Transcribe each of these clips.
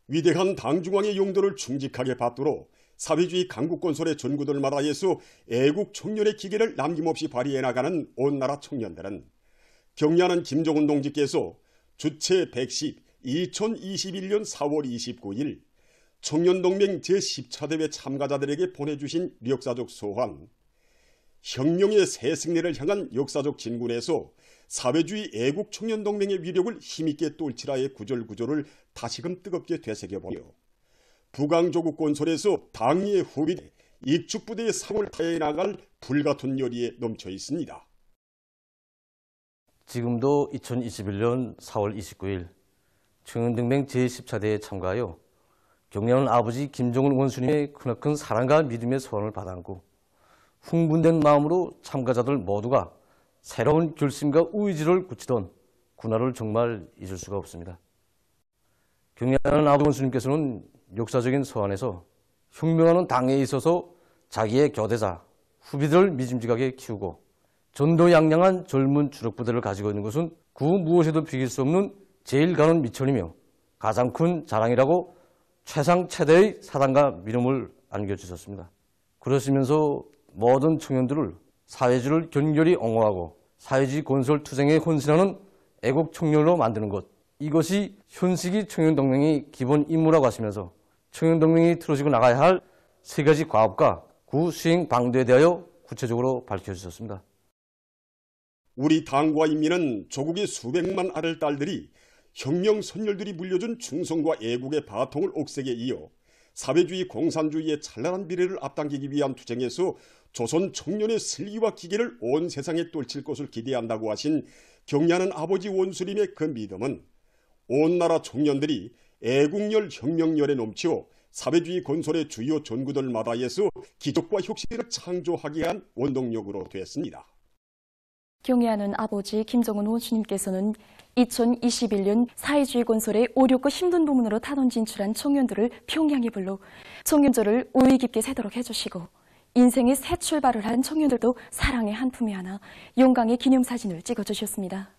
위대한 당중앙의 용도를 충직하게 받도록 사회주의 강국건설의 전구들마다에서 애국 청년의 기계를 남김없이 발휘해 나가는 온 나라 청년들은 경리하는 김정은 동지께서 주체 110 2021년 4월 29일 청년동맹 제10차 대회 참가자들에게 보내주신 역사적 소환, 혁명의 새 승리를 향한 역사적 진군에서 사회주의 애국 청년동맹의 위력을 힘있게 똘치라의 구절구절을 다시금 뜨겁게 되새겨보며 부강조국 건설에서 당리의 후비대 익축부대의 상을 타해 나갈 불같은 열의에 넘쳐 있습니다. 지금도 2021년 4월 29일 청년동맹 제10차 대회에 참가하여 경례하는 아버지 김정은 원수님의 크나큰 사랑과 믿음의 소원을 받아안고 흥분된 마음으로 참가자들 모두가 새로운 결심과 의지를 굳히던 그날을 정말 잊을 수가 없습니다. 경례하는 아버지 원수님께서는 역사적인 소환에서 혁명하는 당에 있어서 자기의 교대자, 후비들을 믿음직하게 키우고 전도양양한 젊은 주력부대를 가지고 있는 것은 그 무엇에도 비길 수 없는 제일 가는 미천이며 가장 큰 자랑이라고 최상 최대의 사랑과 믿음을 안겨주셨습니다. 그러시면서 모든 청년들을 사회주의를 견결히 옹호하고 사회주의 건설 투쟁에 헌신하는 애국 청년으로 만드는 것, 이것이 현시기 청년동맹의 기본 임무라고 하시면서 청년동맹이 틀어지고 나가야 할 세 가지 과업과 그 수행 방도에 대하여 구체적으로 밝혀주셨습니다. 우리 당과 인민은 조국의 수백만 아들 딸들이 혁명 선열들이 물려준 충성과 애국의 바통을 옥색에 이어 사회주의 공산주의의 찬란한 미래를 앞당기기 위한 투쟁에서 조선 청년의 슬기와 기계를 온 세상에 똘칠 것을 기대한다고 하신 경례하는 아버지 원수님의 그 믿음은 온 나라 청년들이 애국열 혁명열에 넘치어 사회주의 건설의 주요 전구들마다에서 기적과 혁신을 창조하게 한 원동력으로 되었습니다. 경애하는 아버지 김정은 원수님께서는 2021년 사회주의 건설의 오력과 힘든 부문으로 탄원 진출한 청년들을 평양에 불러 청년절을 의의 깊게 새도록 해주시고 인생의 새 출발을 한 청년들도 사랑의 한 품에 안아 영광의 기념사진을 찍어주셨습니다.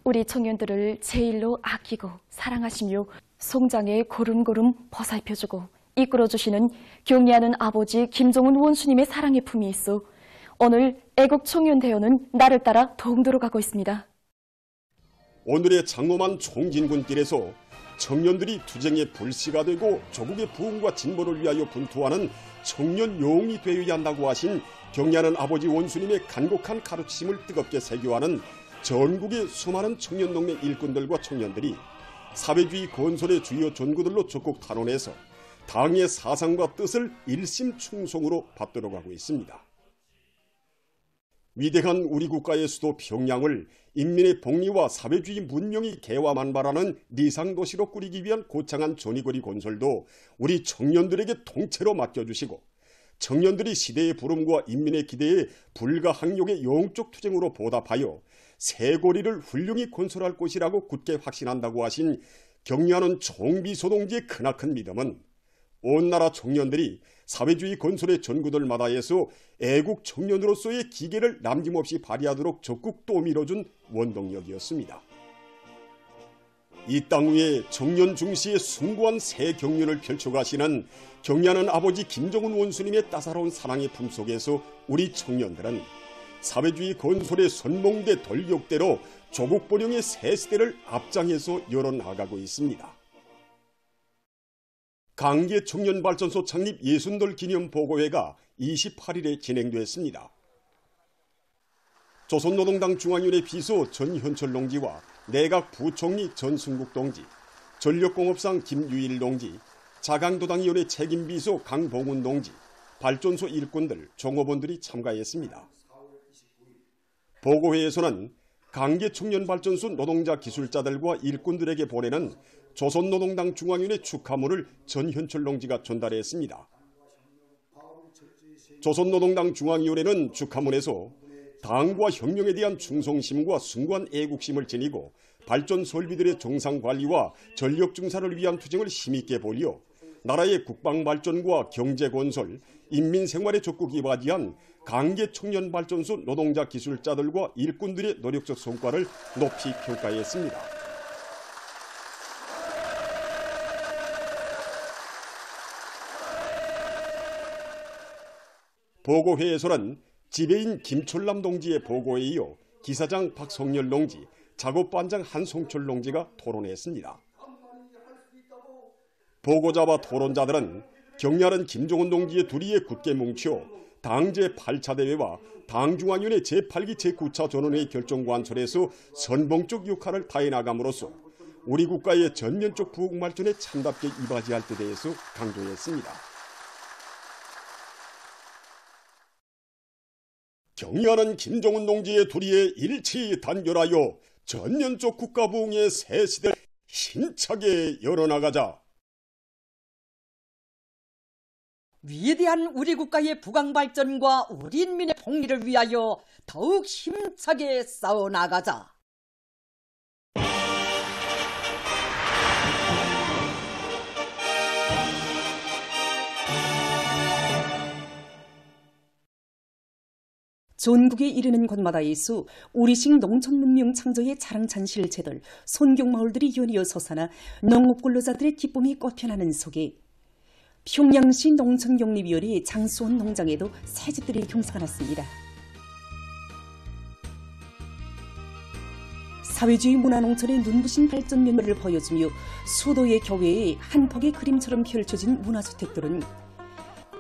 우리 청년들을 제일로 아끼고 사랑하시며 성장에 걸음걸음 보살펴주고 이끌어주시는 경례하는 아버지 김정은 원수님의 사랑의 품이 있어 오늘 애국 청년 대회는 나를 따라 동도로 가고 있습니다. 오늘의 장엄한 총진군길에서 청년들이 투쟁의 불씨가 되고 조국의 부흥과 진보를 위하여 분투하는 청년 영웅이 되어야 한다고 하신 경례하는 아버지 원수님의 간곡한 가르치심을 뜨겁게 새겨하는 전국의 수많은 청년동맹 일꾼들과 청년들이 사회주의 건설의 주요 전구들로 적극 탄원해서 당의 사상과 뜻을 일심충성으로 받들어 가고 있습니다. 위대한 우리 국가의 수도 평양을 인민의 복리와 사회주의 문명이 개화만발하는 리상도시로 꾸리기 위한 고창한 전위거리 건설도 우리 청년들에게 통째로 맡겨주시고 청년들이 시대의 부름과 인민의 기대에 불가항력의 영적 투쟁으로 보답하여 새 고리를 훌륭히 건설할 것이라고 굳게 확신한다고 하신 경례하는 총비소동지의 크나큰 믿음은 온 나라 청년들이 사회주의 건설의 전구들마다에서 애국 청년으로서의 기계를 남김없이 발휘하도록 적극 또 밀어준 원동력이었습니다. 이 땅 위에 청년 중시의 숭고한 새 경륜을 펼쳐가시는 경례하는 아버지 김정은 원수님의 따사로운 사랑의 품속에서 우리 청년들은 사회주의 건설의 선봉대 돌격대로 조국 번영의 새 시대를 앞장에서 열어나가고 있습니다. 강계 청년발전소 창립 60돌 기념 보고회가 28일에 진행됐습니다. 조선노동당 중앙위원회 비서 전현철 동지와 내각 부총리 전승국 동지, 전력공업상 김유일 동지, 자강도당위원회 책임비서 강봉훈 동지, 발전소 일꾼들, 종업원들이 참가했습니다. 보고회에서는 강계 청년발전소 노동자 기술자들과 일꾼들에게 보내는 조선노동당 중앙위원회 축하문을 전현철 동지가 전달했습니다. 조선노동당 중앙위원회는 축하문에서 당과 혁명에 대한 충성심과 숭고한 애국심을 지니고 발전 설비들의 정상관리와 전력증산을 위한 투쟁을 힘있게 벌여 나라의 국방발전과 경제건설, 인민생활에 적극 이바지한 강계 청년발전소 노동자 기술자들과 일꾼들의 노력적 성과를 높이 평가했습니다. 보고회에서는 지배인 김철남 동지의 보고에 이어 기사장 박성열 동지, 작업반장 한송철 동지가 토론했습니다. 보고자와 토론자들은 경렬은 김종원 동지의 둘이에 굳게 뭉쳐 당 제8차 대회와 당중앙위원회 제8기 제9차 전원회의 결정관철에서 선봉적 역할을 다해나감으로써 우리 국가의 전면적 부국발전에 참답게 이바지할 데 대해서 강조했습니다. 경의하는 김정은 동지의 둘이에 일치 단결하여 전면적 국가부흥의 새 시대를 힘차게 열어나가자. 위대한 우리 국가의 부강발전과 우리 인민의 복리를 위하여 더욱 힘차게 싸워나가자. 전국에 이르는 곳마다에서 우리식 농촌문명 창조의 자랑찬 실체들, 손경마을들이 연이어 솟아나 농업근로자들의 기쁨이 꽃피어나는 속에 평양시 농촌경립위원회 장수원 농장에도 새집들이 경사가 났습니다. 사회주의 문화농촌의 눈부신 발전 면모를 보여주며 수도의 교외에 한 폭의 그림처럼 펼쳐진 문화주택들은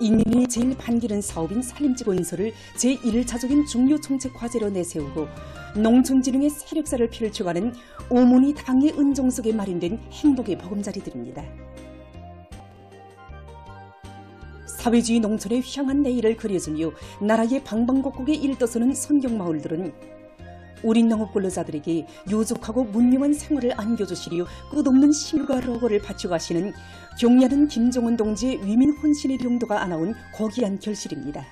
인민이 제일 반기는 사업인 산림지 건설을 제1차적인 중요 정책 과제로 내세우고 농촌진흥의 세력사를 펼쳐가는 오모니 당의 은종 속에 마련된 행복의 보금자리들입니다. 사회주의 농촌의 향한 내일을 그려주며 나라의 방방곡곡에 일떠서는 손경마을들은 우리 농업근로자들에게 요족하고 문명한 생활을 안겨주시려 끝없는 힘과 로고를 바쳐가시는 경례하는 김종원 동지의 위민 혼신의 용도가 안아온 고귀한 결실입니다.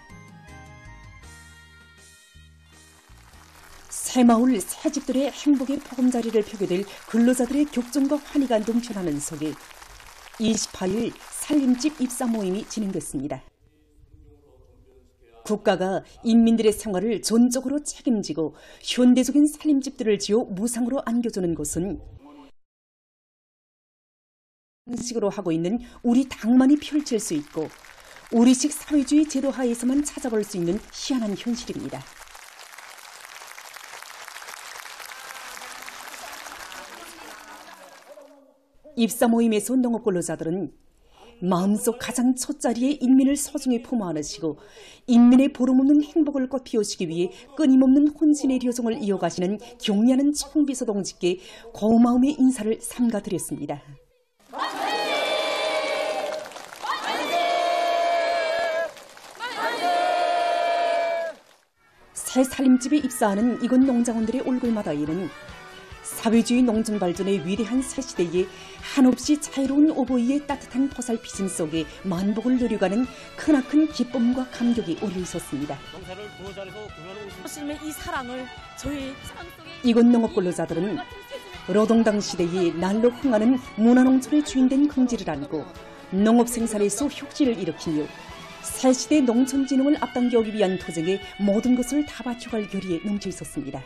새마을 새집들의 행복의 보금자리를 펴게 될 근로자들의 격정과 환희가 넘쳐나는 속에 28일 살림집 입사 모임이 진행됐습니다. 국가가 인민들의 생활을 전적으로 책임지고 현대적인 살림집들을 지어 무상으로 안겨주는 것은 식으로 하고 있는 우리 당만이 펼칠 수 있고 우리식 사회주의 제도 하에서만 찾아볼 수 있는 희한한 현실입니다. 입사 모임에서 농업근로자들은 마음속 가장 첫자리에 인민을 소중히 품어 안으시고 인민의 보름없는 행복을 꽃피우시기 위해 끊임없는 혼신의 료정을 이어가시는 경례하는 총비서 동지께 고마움의 인사를 삼가드렸습니다. 새 살림집에 입사하는 이곳 농장원들의 얼굴마다에는 사회주의 농촌 발전의 위대한 새 시대에 한없이 자유로운 오보이의 따뜻한 보살피심 속에 만복을 누려가는 크나큰 기쁨과 감격이 오려 있었습니다. 이 사랑을 저희 이곳 농업근로자들은 노동당 시대에 날로 흥하는 문화농촌의 주인된 긍지를 안고 농업 생산에서 혁신을 일으키며 새 시대 농촌진흥을 앞당기기 위한 도전에 모든 것을 다 바쳐갈 결의에 넘쳐 있었습니다.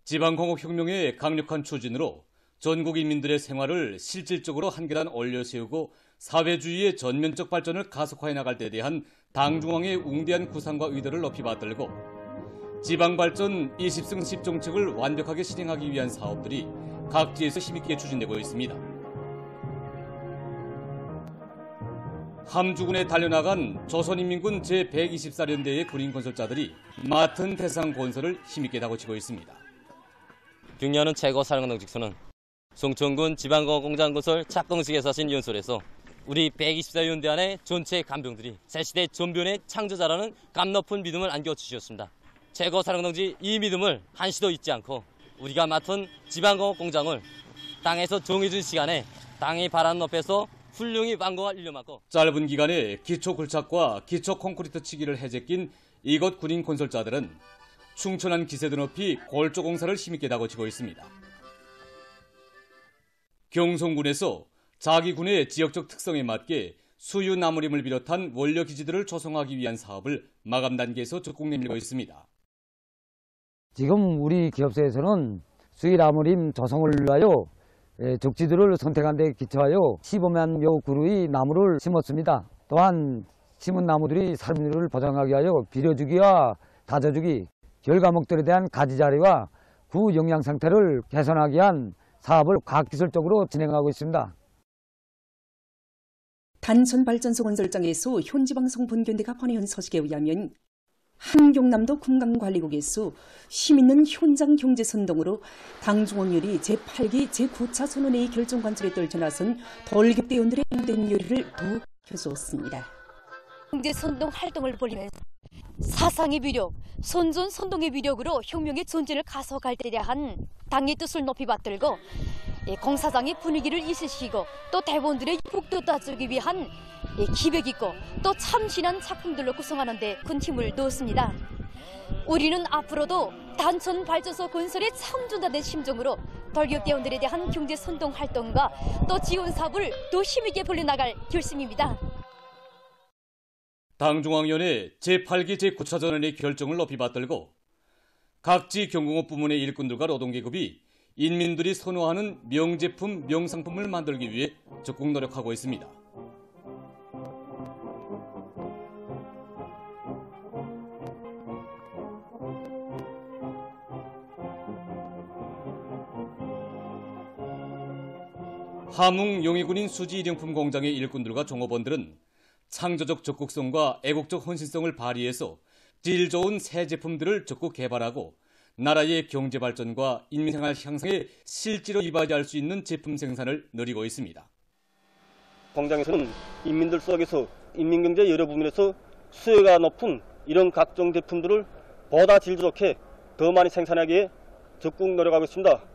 지방공업혁명의 강력한 추진으로 전국 인민들의 생활을 실질적으로 한 계단 올려세우고 사회주의의 전면적 발전을 가속화해 나갈 데 대한 당중앙의 웅대한 구상과 의도를 높이 받들고 지방발전 20승 10정책을 완벽하게 실행하기 위한 사업들이 각지에서 힘있게 추진되고 있습니다. 함주군에 달려나간 조선인민군 제124연대의 군인건설자들이 맡은 대상 건설을 힘있게 다고치고 있습니다. 경례하는 최고 사령관 직수는 송천군 지방공업공장 건설 착공식에서 하신 연설에서 우리 124연대 안의 전체 간병들이 새시대 전변의 창조자라는 값높은 믿음을 안겨주셨습니다. 최고 사령관지 이 믿음을 한시도 잊지 않고 우리가 맡은 지방공업공장을 땅에서 정해진 시간에 땅의 바람 높여서 훌륭히 완공할 일념하고 짧은 기간에 기초 굴착과 기초 콘크리트 치기를 해제낀 이곳 군인 건설자들은 충천한 기세도 높이 골조 공사를 힘있게 다고치고 있습니다. 경성군에서 자기 군의 지역적 특성에 맞게 수유 나무림을 비롯한 원료 기지들을 조성하기 위한 사업을 마감 단계에서 적극 내밀고 있습니다. 지금 우리 기업체에서는 수유 나무림 조성을 위하여 적지들을 선택한 데 기초하여 15만 여 그루의 나무를 심었습니다. 또한 심은 나무들이 살림을 보장하기 위하여 비료주기와 다져주기, 결 과목들에 대한 가지 자리와 구 영양 상태를 개선하기 위한 사업을 과학기술적으로 진행하고 있습니다. 단천발전소 건설장에서 현지방송 본견대가 보내온 소식에 의하면 한경남도 금강관리국에서 힘있는 현장 경제선동으로 당중원열이 제8기 제9차 선언회의 결정관철에 떨쳐나선 돌격대원들의 힘든 요리를 더욱 켜주었습니다. 경제선동 활동을 벌이면서 사상의 위력, 선전선동의 위력으로 혁명의 존재를 가속할 때 대한 당의 뜻을 높이 받들고 공사장의 분위기를 이으시고 또 대원들의 복도 따주기 위한 기백 있고 또 참신한 작품들로 구성하는 데 큰 힘을 넣었습니다. 우리는 앞으로도 단천발전소 건설에 참전자된 심정으로 돌격대원들에 대한 경제선동 활동과 또 지원 사업을 더 힘있게 벌려나갈 결심입니다. 당중앙위원회 제8기 제9차 전원의 결정을 높이 받들고 각지 경공업 부문의 일꾼들과 노동계급이 인민들이 선호하는 명제품, 명상품을 만들기 위해 적극 노력하고 있습니다. 함흥 용해군인 수지 일용품 공장의 일꾼들과 종업원들은 창조적 적극성과 애국적 헌신성을 발휘해서 질 좋은 새 제품들을 적극 개발하고 나라의 경제 발전과 인민생활 향상에 실제로 이바지할 수 있는 제품 생산을 늘리고 있습니다. 공장에서는 인민들 속에서 인민경제 여러 부문에서 수요가 높은 이런 각종 제품들을 보다 질 좋게 더 많이 생산하기 위해 적극 노력하고 있습니다.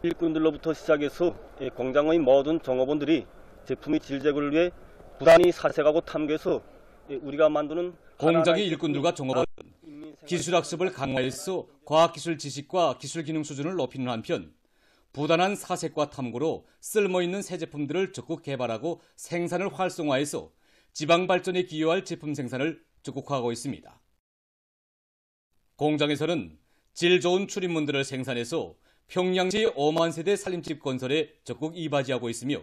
일꾼들로부터 시작해서 공장의 모든 종업원들이 제품의 질 제고를 위해 부단히 사색하고 탐구해서 우리가 만드는 공장의 일꾼들과 종업원은 기술학습을 강화해서 과학기술 지식과 기술 기능 수준을 높이는 한편 부단한 사색과 탐구로 쓸모있는 새 제품들을 적극 개발하고 생산을 활성화해서 지방 발전에 기여할 제품 생산을 적극화하고 있습니다. 공장에서는 질 좋은 출입문들을 생산해서 평양시 5만 세대 살림집 건설에 적극 이바지하고 있으며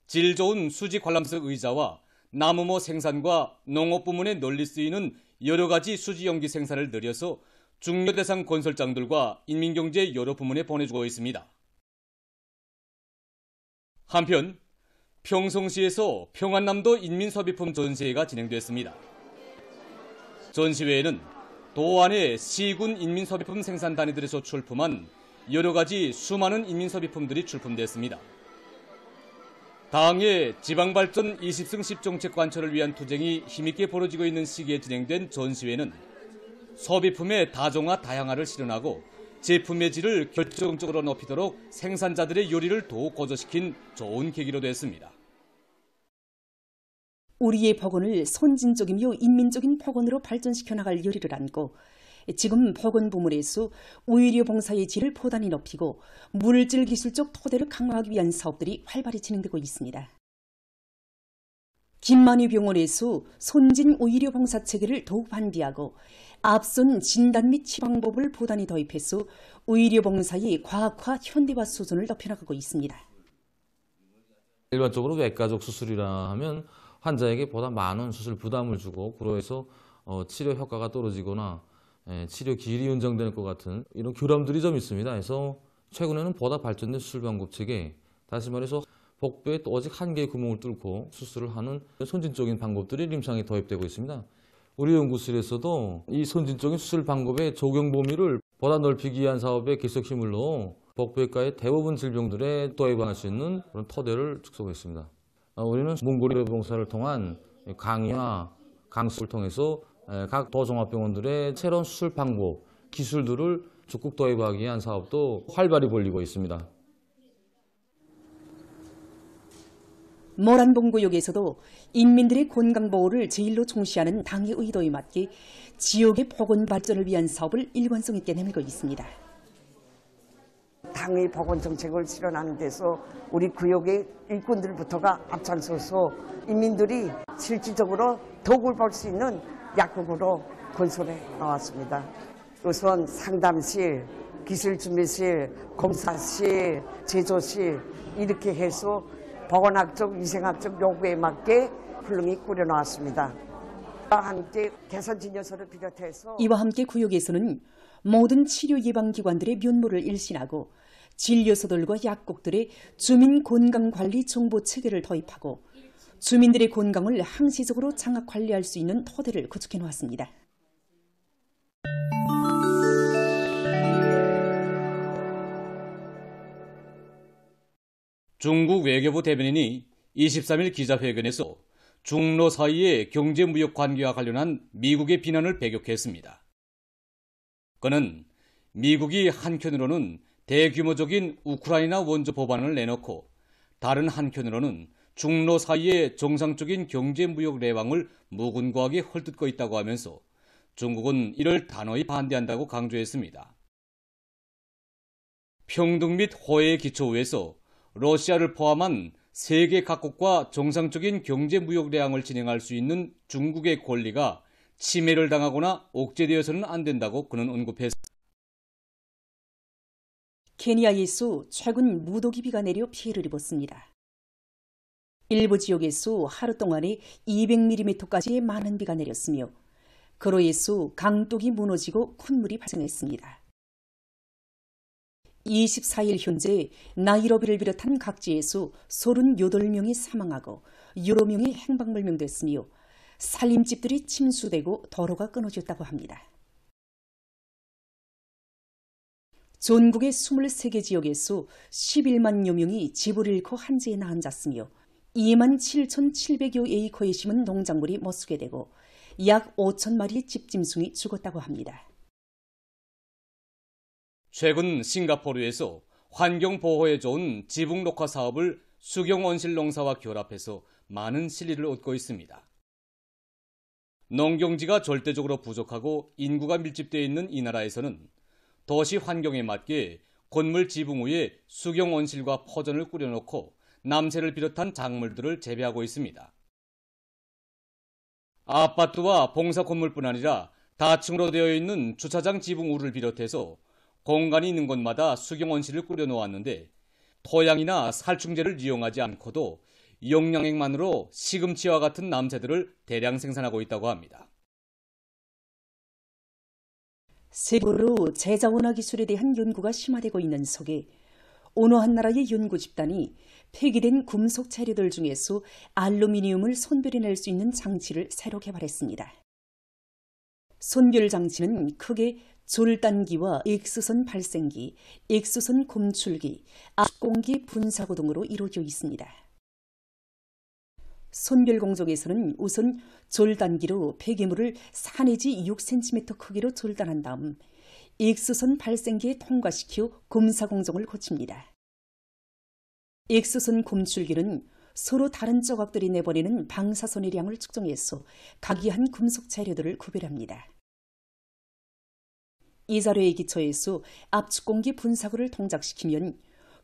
질 좋은 수지 관람석 의자와 나무모 생산과 농업 부문에 널리 쓰이는 여러 가지 수지 용기 생산을 늘려서 중요 대상 건설장들과 인민경제 여러 부문에 보내주고 있습니다. 한편 평성시에서 평안남도 인민소비품 전시회가 진행됐습니다. 전시회에는 도안의 시군 인민소비품 생산단위들에서 출품한 여러 가지 수많은 인민소비품들이 출품됐습니다. 당의 지방발전 20승 10정책 관철을 위한 투쟁이 힘있게 벌어지고 있는 시기에 진행된 전시회는 소비품의 다종화 다양화를 실현하고 제품의 질을 결정적으로 높이도록 생산자들의 요리를 더욱 고조시킨 좋은 계기로 됐습니다. 우리의 복원을 선진적이며 인민적인 복원으로 발전시켜 나갈 요리를 안고 지금 복원 부문에서 오히려 봉사의 질을 포단히 높이고 물질 기술적 토대를 강화하기 위한 사업들이 활발히 진행되고 있습니다. 김만희 병원에서 선진 오히려 봉사 체계를 더욱 반비하고 앞선 진단 및 치방법을 포단히 도입해서 오히려 봉사의 과학화 현대화 수준을 높여나가고 있습니다. 일반적으로 외과적 수술이라 하면 환자에게 보다 많은 수술 부담을 주고 그로 해서 치료 효과가 떨어지거나 치료 길이 연장될 것 같은 이런 교람들이 좀 있습니다. 그래서 최근에는 보다 발전된 수술 방법 체계, 다시 말해서 복부에 또 오직 한 개의 구멍을 뚫고 수술을 하는 선진적인 방법들이臨床에 도입되고 있습니다. 우리 연구실에서도 이 선진적인 수술 방법의 적용 범위를 보다 넓히기 위한 사업에 계속 힘을 넣어 복부외과의 대부분 질병들에 도입할 수 있는 그런 토대를 축소했습니다. 우리는 몽골 의료봉사를 통한 강의와 강습을 통해서 각 도종합병원들의 새로운 수술 방법, 기술들을 적극 도입하기 위한 사업도 활발히 벌이고 있습니다. 모란봉구역에서도 인민들의 건강보호를 제일로重시하는 당의 의도에 맞게 지역의 복원 발전을 위한 사업을 일관성 있게 내밀고 있습니다. 당의 복원 정책을 실현하는 데서 우리 구역의 일꾼들부터가 앞장서서 인민들이 실질적으로 덕을 볼 수 있는 약국으로 건설해 나왔습니다. 우선 상담실, 기술준비실, 검사실, 제조실 이렇게 해서 보건학적, 위생학적 요구에 맞게 훌륭히 꾸려나왔습니다. 함께 개선진료소를 비롯해서 이와 함께 구역에서는 모든 치료 예방기관들의 면모를 일신하고 진료소들과 약국들의 주민 건강관리 정보 체계를 도입하고 주민들의 건강을 항시적으로 장악 관리할 수 있는 토대를 구축해 놓았습니다. 중국 외교부 대변인이 23일 기자회견에서 중로 사이의 경제무역 관계와 관련한 미국의 비난을 배격했습니다. 그는 미국이 한켠으로는 대규모적인 우크라이나 원조 법안을 내놓고 다른 한켠으로는 중로 사이의 정상적인 경제무역 레방을 무근거하게 헐뜯고 있다고 하면서 중국은 이를 단호히 반대한다고 강조했습니다. 평등 및 호혜의 기초에서 러시아를 포함한 세계 각국과 정상적인 경제무역 레항을 진행할 수 있는 중국의 권리가 침해를 당하거나 억제되어서는 안 된다고 그는 언급했습니다. 케니아에서 최근 무더기비가 내려 피해를 입었습니다. 일부 지역에서 하루 동안에 200mm까지의 많은 비가 내렸으며 그로 인해서 강둑이 무너지고 콧물이 발생했습니다. 24일 현재 나이로비를 비롯한 각지에서 38명이 사망하고 여러 명이 행방불명됐으며 살림집들이 침수되고 도로가 끊어졌다고 합니다. 전국의 23개 지역에서 11만여 명이 집을 잃고 한지에 나앉았으며 27,700여 에이커에 심은 농작물이 못쓰게 되고 약 5천 마리의 집짐승이 죽었다고 합니다. 최근 싱가포르에서 환경보호에 좋은 지붕 녹화 사업을 수경온실농사와 결합해서 많은 실리를 얻고 있습니다. 농경지가 절대적으로 부족하고 인구가 밀집되어 있는 이 나라에서는 도시 환경에 맞게 건물 지붕 위에 수경온실과 퍼전을 꾸려놓고 남새를 비롯한 작물들을 재배하고 있습니다. 아파트와 봉사 건물뿐 아니라 다층으로 되어 있는 주차장 지붕 우를 비롯해서 공간이 있는 곳마다 수경온실을 꾸려놓았는데 토양이나 살충제를 이용하지 않고도 영양액만으로 시금치와 같은 남새들을 대량 생산하고 있다고 합니다. 세계적으로 제자원화 기술에 대한 연구가 심화되고 있는 속에 어느 한 나라의 연구 집단이 폐기된 금속 재료들 중에서 알루미늄을 선별해낼 수 있는 장치를 새로 개발했습니다. 선별 장치는 크게 졸단기와 X선 발생기, X선 검출기, 압공기 분사구 등으로 이루어져 있습니다. 선별 공정에서는 우선 졸단기로 폐기물을 4 내지 6cm 크기로 졸단한 다음 X선 발생기에 통과시켜 검사 공정을 거칩니다. X선 검출기는 서로 다른 조각들이 내보내는 방사선의 량을 측정해서 각이한 금속 재료들을 구별합니다. 이 자료에 기초해서 압축공기 분사구를 동작시키면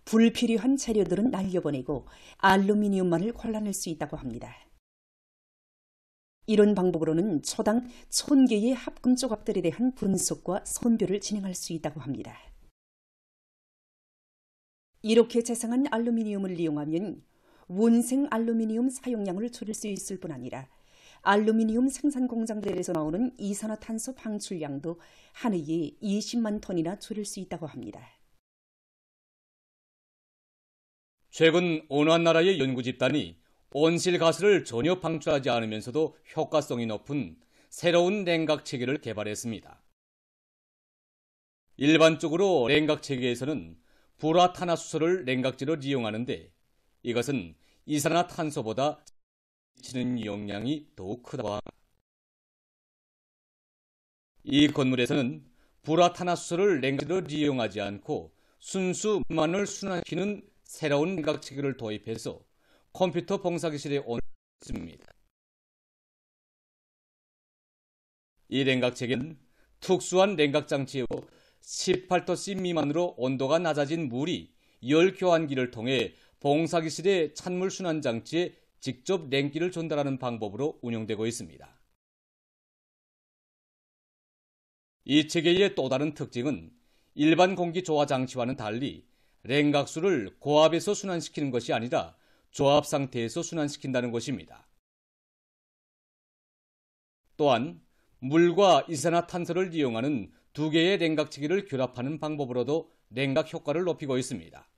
불필요한 재료들은 날려보내고 알루미늄만을 골라낼 수 있다고 합니다. 이런 방법으로는 초당 1000개의 합금 조각들에 대한 분석과 선별을 진행할 수 있다고 합니다. 이렇게 재생한 알루미늄을 이용하면 원생 알루미늄 사용량을 줄일 수 있을 뿐 아니라 알루미늄 생산 공장들에서 나오는 이산화탄소 방출량도 한 해에 20만 톤이나 줄일 수 있다고 합니다. 최근 어느 한 나라의 연구 집단이 온실가스를 전혀 방출하지 않으면서도 효과성이 높은 새로운 냉각 체계를 개발했습니다. 일반적으로 냉각 체계에서는 불화탄화수소를 냉각제로 이용하는데 이것은 이산화탄소보다 미치는 영향이 더욱 크다고 합니다. 이 건물에서는 불화탄화수소를 냉각제로 이용하지 않고 순수만을 순환시키는 새로운 냉각 체계를 도입해서 컴퓨터 봉사기실에 온습니다. 이 냉각 체계는 특수한 냉각 장치로 18도씨 미만으로 온도가 낮아진 물이 열 교환기를 통해 봉사기실의 찬물 순환 장치에 직접 냉기를 전달하는 방법으로 운영되고 있습니다. 이 체계의 또 다른 특징은 일반 공기 조화 장치와는 달리 냉각수를 고압에서 순환시키는 것이 아니라 조압 상태에서 순환시킨다는 것입니다. 또한 물과 이산화탄소를 이용하는 두 개의 냉각치기를 결합하는 방법으로도 냉각 효과를 높이고 있습니다.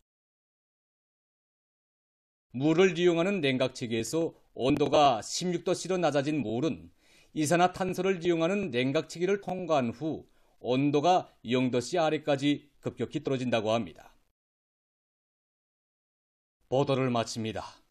물을 이용하는 냉각치기에서 온도가 16도씨로 낮아진 물은 이산화탄소를 이용하는 냉각치기를 통과한 후 온도가 0도씨 아래까지 급격히 떨어진다고 합니다. 보도를 마칩니다.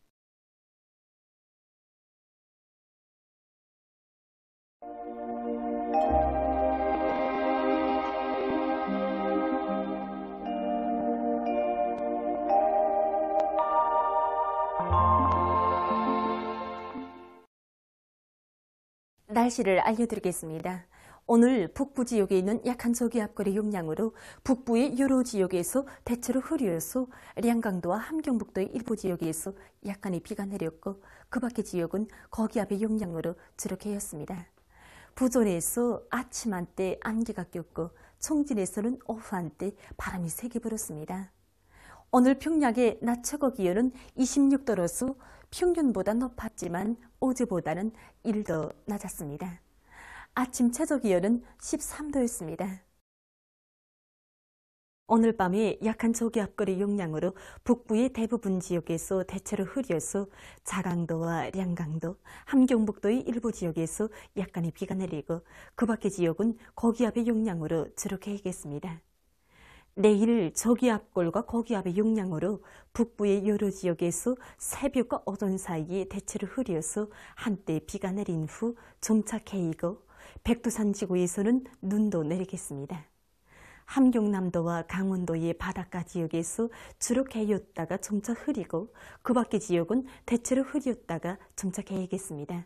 날씨를 알려드리겠습니다. 오늘 북부 지역에 있는 약한 저기압골의 영향으로 북부의 여러 지역에서 대체로 흐려서 량강도와 함경북도의 일부 지역에서 약간의 비가 내렸고 그 밖의 지역은 거기압의 영향으로 주룩해였습니다. 부전에서 아침 한때 안개가 꼈고 청진에서는 오후 한때 바람이 세게 불었습니다. 오늘 평양의 낮 최고 기온은 26도로서 평균보다 높았지만 어제보다는 1도 낮았습니다. 아침 최저 기온은 13도였습니다. 오늘 밤에 약한 저기압골의 영향으로 북부의 대부분 지역에서 대체로 흐려서 자강도와 량강도, 함경북도의 일부 지역에서 약간의 비가 내리고 그 밖의 지역은 고기압의 영향으로 주룩해야겠습니다. 내일 저기압골과 고기압의 영향으로 북부의 여러 지역에서 새벽과 오전 사이에 대체로 흐려서 한때 비가 내린 후 점차 개이고 백두산 지구에서는 눈도 내리겠습니다. 함경남도와 강원도의 바닷가 지역에서 주로 개였다가 점차 흐리고 그 밖의 지역은 대체로 흐렸다가 점차 개이겠습니다.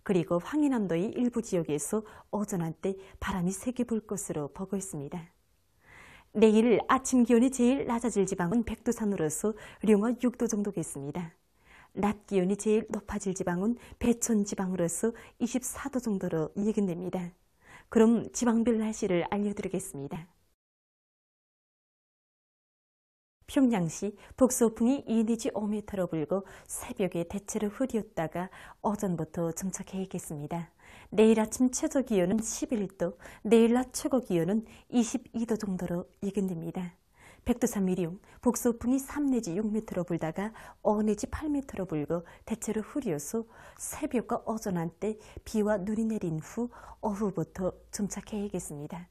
그리고 황해남도의 일부 지역에서 오전 한때 바람이 세게 불 것으로 보고 있습니다. 내일 아침 기온이 제일 낮아질 지방은 백두산으로서 령화 6도 정도겠습니다. 낮 기온이 제일 높아질 지방은 배천 지방으로서 24도 정도로 예견됩니다. 그럼 지방별 날씨를 알려드리겠습니다. 평양시 북서풍이 2 내지 5m로 불고 새벽에 대체로 흐렸다가 오전부터 점차 개겠습니다. 내일 아침 최저 기온은 11도, 내일 낮 최고 기온은 22도 정도로 예견됩니다. 백두산 미리움, 북서풍이 3 내지 6m로 불다가 5 내지 8m로 불고 대체로 흐려서 새벽과 오전 한때 비와 눈이 내린 후 오후부터 점차 개겠습니다.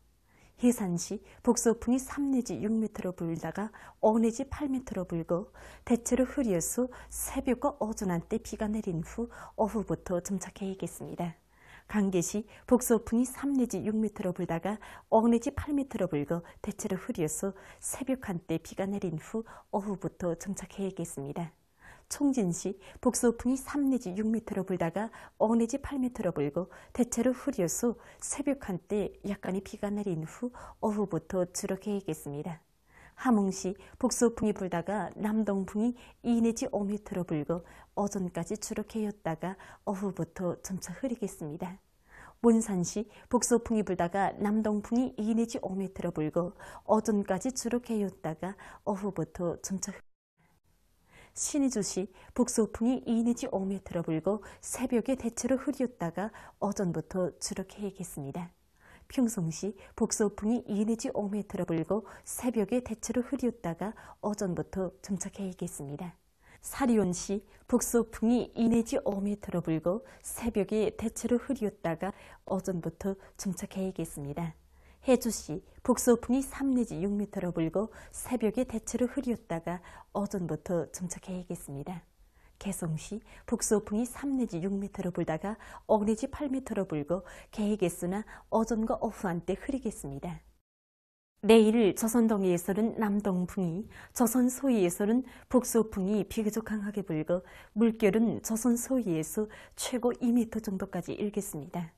해산시 북서풍이 3 내지 6m로 불다가 5 내지 8m로 불고 대체로 흐려서 새벽과 오전 한때 비가 내린 후 오후부터 점차 개겠습니다. 강계시 북서풍이 3 내지 6m로 불다가 5 내지 8m로 불고 대체로 흐려서 새벽 한때 비가 내린 후 오후부터 점차 개겠습니다. 총진시 북서풍이 3 내지 6m로 불다가 5 내지 8m로 불고 대체로 흐려서 새벽 한때 약간의 비가 내린 후 오후부터 주로 개겠습니다. 함흥시 북서풍이 불다가 남동풍이 2 내지 5m로 불고 오전까지 주로 개였다가 오후부터 점차 흐리겠습니다. 문산시 북서풍이 불다가 남동풍이 2 내지 5m로 불고 오전까지 주로 개였다가 오후부터 점차 신의주시 북서풍이 2 내지 5m로 불고 새벽에 대체로 흐렸다가 오전부터 주로 개겠습니다. 평성시 북서풍이 2 내지 5m로 불고 새벽에 대체로 흐렸다가 오전부터 점차 개겠습니다. 사리온시 북서풍이 2 내지 5m로 불고 새벽에 대체로 흐렸다가 오전부터 점차 개겠습니다. 해주시 북서풍이 3 내지 6m로 불고 새벽에 대체로 흐렸다가 오전부터 점차 개겠습니다. 개성시 북서풍이 3 내지 6m로 불다가 5 내지 8m로 불고 개겠으나 오전과 오후 한때 흐리겠습니다. 내일 조선동해에서는 남동풍이, 조선 소위에서는 북서풍이 비교적 강하게 불고 물결은 조선 소위에서 최고 2m 정도까지 일겠습니다.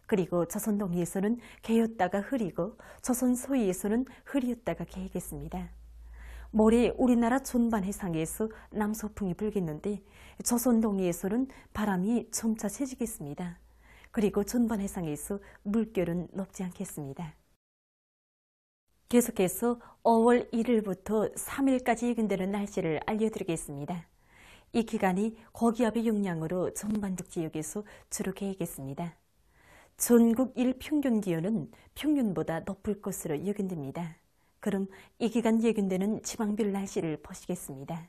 그리고 조선 동해에서는 개였다가 흐리고 조선 소위에서는 흐렸다가 개겠습니다. 모레 우리나라 전반 해상에서 남서풍이 불겠는데 조선 동해에서는 바람이 점차 세지겠습니다. 그리고 전반 해상에서 물결은 높지 않겠습니다. 계속해서 5월 1일부터 3일까지 예견되는 날씨를 알려드리겠습니다. 이 기간이 고기압의 영향으로 전반적 지역에서 주로 개겠습니다. 전국 일평균 기온은 평균보다 높을 것으로 예견됩니다. 그럼 이 기간 예견되는 지방별 날씨를 보시겠습니다.